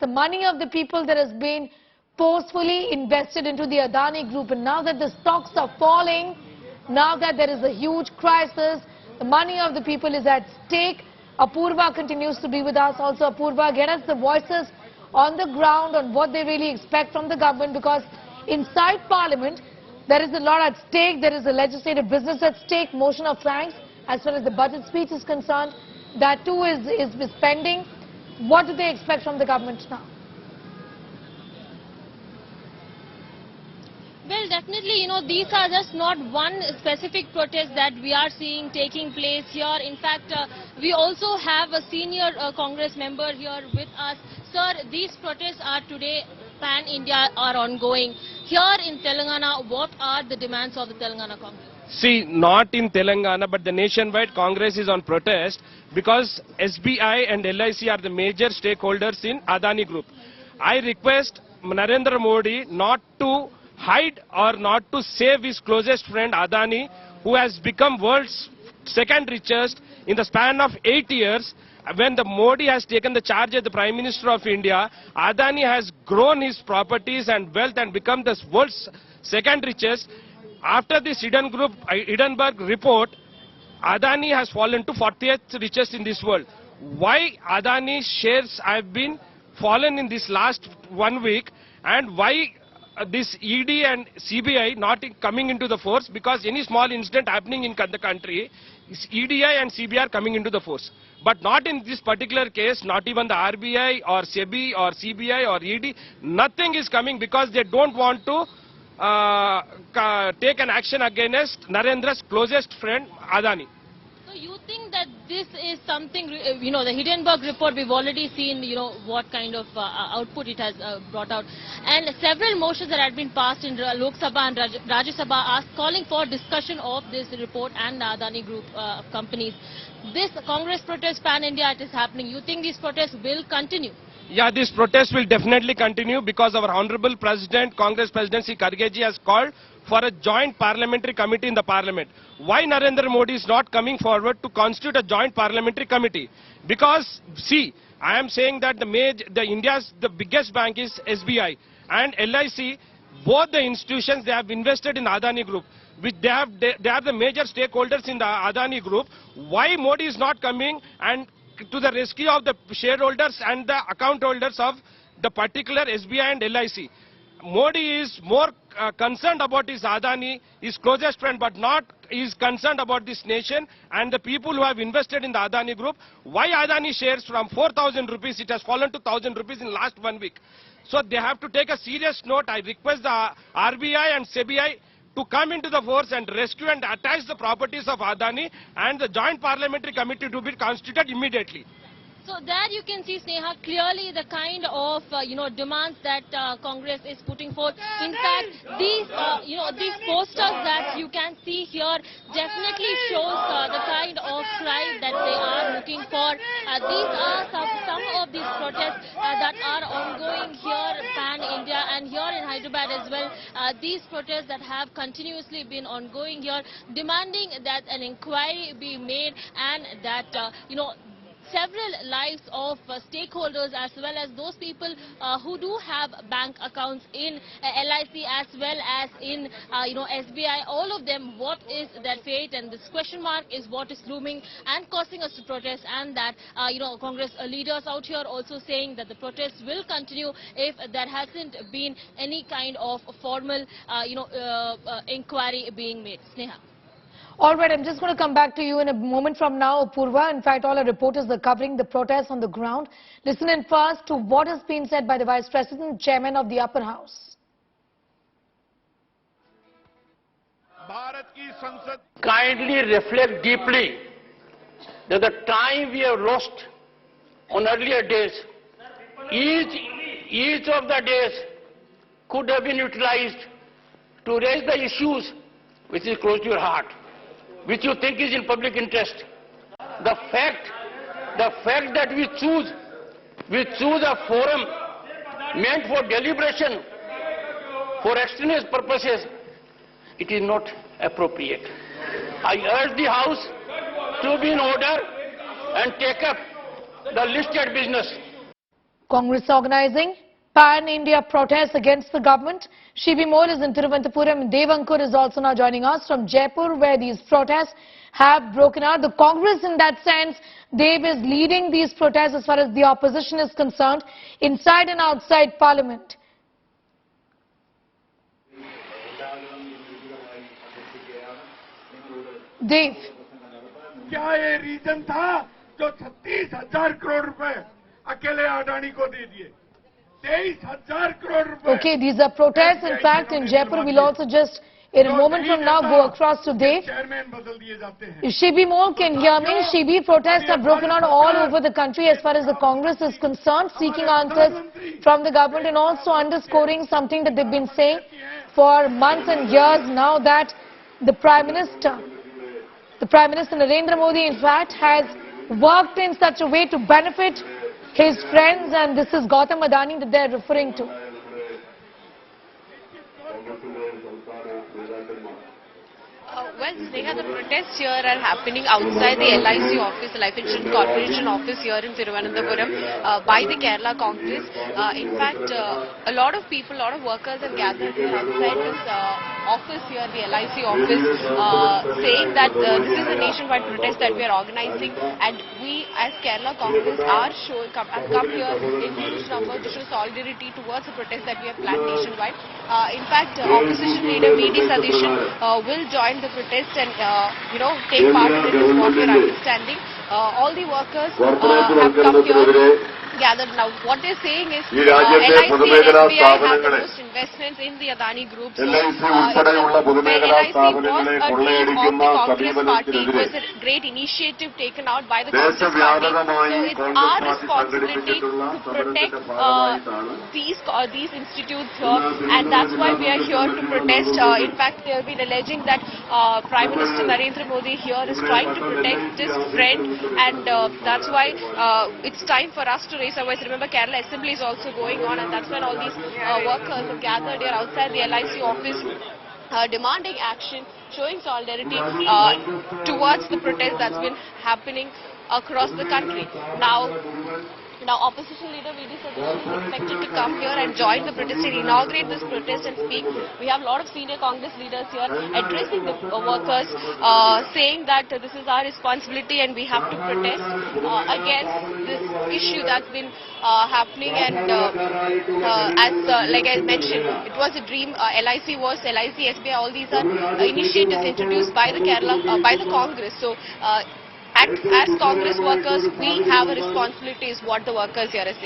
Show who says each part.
Speaker 1: The money of the people that has been forcefully invested into the Adani Group, and now that the stocks are falling, now that there is a huge crisis, the money of the people is at stake. Apurva continues to be with us. Also, Apurva, get us the voices on the ground on what they really expect from the government, because inside Parliament, there is a lot at stake. There is a legislative business at stake, motion of thanks, as far as the budget speech is concerned. That too is pending. What do they expect from the government now?
Speaker 2: Well, definitely, these are just not one specific protest that we are seeing taking place here. In fact, we also have a senior Congress member here with us. Sir, these protests are today pan-India, are ongoing. Here in Telangana, what are the demands of the Telangana Congress?
Speaker 3: See, not in Telangana, but the nationwide Congress is on protest because SBI and LIC are the major stakeholders in Adani Group. I request Narendra Modi not to hide or not to save his closest friend Adani, who has become world's second richest in the span of 8 years. When the Modi has taken the charge as the Prime Minister of India, Adani has grown his properties and wealth and become the world's second richest. After this Hindenburg report, Adani has fallen to 40th richest in this world. Why Adani shares have been fallen in this last 1 week, and why this ED and CBI not coming into the force? Because any small incident happening in the country, EDI and CBI are coming into the force. But not in this particular case, not even the RBI or SEBI or CBI or ED, nothing is coming because they don't want to take an action against Narendra's closest friend Adani.
Speaker 2: So you think that this is something, the Hindenburg report, we've already seen, what kind of output it has brought out. And several motions that had been passed in Lok Sabha and Rajya Sabha are calling for discussion of this report and the Adani Group companies. This Congress protest pan-India, it is happening. You think these protests will continue?
Speaker 3: Yeah, this protest will definitely continue because our Honorable President, Congress Presidency Kharge has called for a joint parliamentary committee in the parliament. Why Narendra Modi is not coming forward to constitute a joint parliamentary committee? Because, see, I am saying that India's the biggest bank is SBI and LIC, both the institutions, they have invested in Adani Group. They are the major stakeholders in the Adani Group. Why Modi is not coming and to the rescue of the shareholders and the account holders of the particular SBI and LIC? Modi is more concerned about his Adani, his closest friend, but not is concerned about this nation and the people who have invested in the Adani Group. Why Adani shares from 4,000 rupees, it has fallen to 1,000 rupees in last 1 week. So they have to take a serious note. I request the RBI and SEBI to come into the force and rescue and attach the properties of Adani, and the joint parliamentary committee to be constituted immediately.
Speaker 2: So there you can see, Sneha, clearly the kind of demands that Congress is putting forth. In fact, these posters that you can see here definitely shows the kind of cry that they are looking for. These are some of these protests that are ongoing here pan-India and here in Hyderabad as well. These protests that have continuously been ongoing here, demanding that an inquiry be made and that several lives of stakeholders as well as those people who do have bank accounts in LIC as well as in SBI, all of them, what is their fate? And this question mark is what is looming and causing us to protest, and that Congress leaders out here also saying that the protests will continue if there hasn't been any kind of formal inquiry being made. Sneha.
Speaker 1: All right, I'm just going to come back to you in a moment from now, Apurva. In fact, all our reporters are covering the protests on the ground. Listen in first to what has been said by the Vice President, Chairman of the Upper House.
Speaker 4: Kindly reflect deeply that the time we have lost on earlier days, each of the days could have been utilized to raise the issues which is close to your heart, which you think is in public interest. The fact that we choose a forum meant for deliberation for extraneous purposes, it is not appropriate. I urge the House to be in order and take up the listed business.
Speaker 1: Congress organizing pan-India protests against the government. Shibi Mole is in Thiruvananthapuram. Devankur is also now joining us from Jaipur, where these protests have broken out. The Congress, in that sense, Dev is leading these protests as far as the opposition is concerned, inside and outside Parliament. Dev.
Speaker 5: क्या ये reason था जो 36,000 करोड़ रुपए अकेले अडानी को दे दिए? 23,000 करोड़ रुपए.
Speaker 1: Okay, these are protests. In fact, in Jaipur, we'll also just, in a moment from now, go across to Dev. If Shibi Mole can hear me, Shibi, protests have broken out all over the country as far as the Congress is concerned, seeking answers from the government and also underscoring something that they've been saying for months and years now, that the Prime Minister Narendra Modi, in fact, has worked in such a way to benefit his friends, and this is Gautam Adani that they're referring to.
Speaker 6: Well, Sneha, the protests here are happening outside the LIC office, the Life Insurance Corporation office here in Thiruvananthapuram by the Kerala Congress. In fact, a lot of people, a lot of workers have gathered here outside this office here, the LIC office, saying that this is a nationwide protest that we are organizing, and we as Kerala Congress are have come here in huge numbers to show solidarity towards the protest that we have planned nationwide. In fact, opposition leader V.D. Satheeshan will join the protest and take part in this, what we are understanding. All the workers have come here gathered now. What they're saying is LIC and SBI have the most investments in the Adani Group. So, when LIC was a dream of the Congress party, it was a great initiative taken out by the Congress party. So it's our responsibility to protect these institutes here, and that's why we are here to protest. In fact, they have been alleging that Prime Minister Narendra Modi here is trying to protect his friend, and that's why it's time for us to raise our voice. Remember, Kerala Assembly is also going on, and that's when all these workers have gathered here outside the LIC office, demanding action, showing solidarity towards the protest that's been happening across the country. Now, opposition leader V.D. Satheeshan is expected to come here and join the protest and inaugurate this protest and speak. We have a lot of senior Congress leaders here addressing the workers, saying that this is our responsibility and we have to protest against this issue that's been happening. And like I mentioned, it was a dream. LIC, SBI, all these are initiatives introduced by the by the Congress. So, as Congress workers, we have a responsibility, is what the workers here are saying.